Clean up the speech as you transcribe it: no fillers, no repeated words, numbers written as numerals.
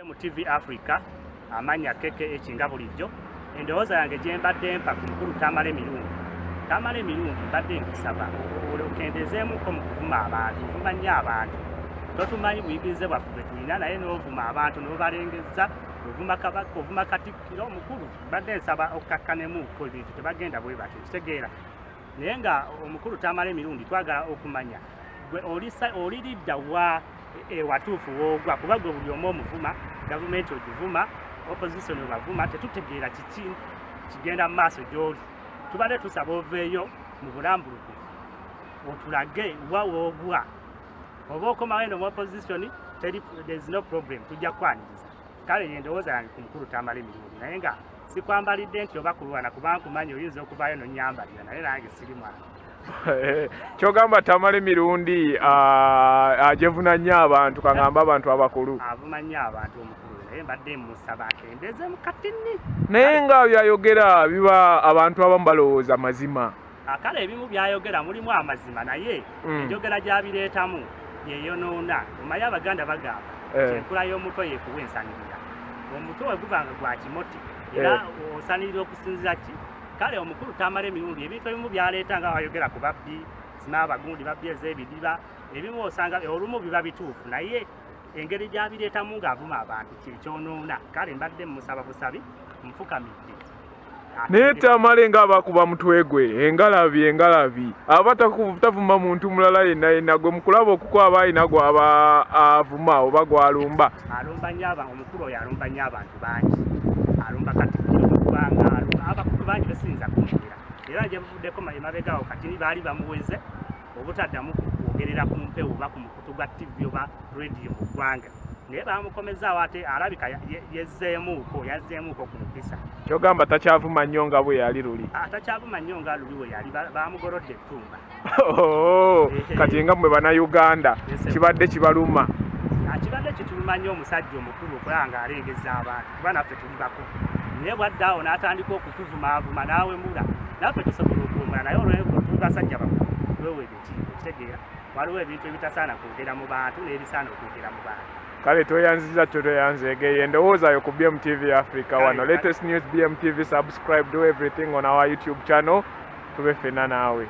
Mu TV Africa amanya keke ekinga bulijjo endowooza yange gye mbadde mpa ku mukulu Tamale Mirungi mbadde nkusaba okendezeemuko mu kuvuma abantu ovuma nnyo abantu totumanyi buyigirize bwaffe bwe tulina naye n'ovuma abantu n'obalengezza ovuma Kabaka ovuma Katikkiro omukulu mbadde nsaba okkakkanemuko ebintu tebagenda bwe batyo kitegeera naye nga omukulu Tamale Mirungi twagala okumanya gwe oliridda wa watuufu woogwa kuba gwe buli omu omuvuma gavumenti ogivuma opposition obavuma tetutegeera kiki kigenda mu maaso gy'oli tubadde tusaba oveeyo mu bulambulukufu otulage wa woogwa oba okomawo eno mu opposition there is no problem tujja kwaniriza kale yendowooza yange ku mukulu Tamale Mirungi naye nga sikwambalidde nti oba kulwana kubanga nkumanyi oyinza okuvaayo nonyambalira naye nange siri mwana kyogamba Tamale Mirungi ajevuna nnyo abantu kangamba abantu abakulu avuma nnyo abantu omukulu naye mbadde musaba akendeze mu katini naye nga byayogera biba abantu abamu balowooza mazima kale ebimu byayogera mulimu amazima naye enjogera gyabireetamu yeyonoona omanyi abaganda bagamba enkula y'omutwe yekuwa ensanirira omutwe we gubanga gwa kimoti era osanirira okusinzira ki kale omukulu Tamale Mirungi ebintu ebimu byaleeta nga wayogera ku babbi sima abagundi babbi ez'ebidiba ebimu osanga olumu biba bituufu naye engeri gyabireetamu ng'avuma abantu kyekyonoona kale mbadde musaba busabi nfukamidde naye Tamale ng'abakuba mutwe gwe engalabi aba tavuma muntu mulala yenna gwe mukulaba okukwaba alina gwaba avuma oba gwalumba alumba nnyo omukulu oyo alumba nnyo abantu bangi alumba Katikkiro mu ggwanga abakulu bangi basinza kumulira era gye buvuddeko emabegawo kati baali bamuweze obutaddamu kwogerera ku mpewo oba ku mukutu gwa TV oba radio mu ggwanga naye bamukomezaawo ate alabika yazzeemuuko ku mupisa kyogamba takyavuma nnyo nga bwe yali luli takyavuma nnyo nga luli we yali bamugolodde ettumba kati nga mmwe bannayuganda kibadde kibaluma kibadde kituluma nnyo omusajja omukulu okulaba ng'alengeza abantu kuba naffe tuli bakulu naye bwaddaawo n'atandika okutuvumaavuma n'awemula naffe tusobola okuwemula naye olwego tuli basajja bakulu tweweebwa ekiringo kitegeera waliwo ebintu ebitasaana kwogera mu bantu n'ebisaana okwogera mu bantu kale tweyanziza kyo tweyanzeegeyo endowoozayo ku BMTV Africa wano latest news BMTV subscribe do everything on our YouTube channel tube ffenna naawe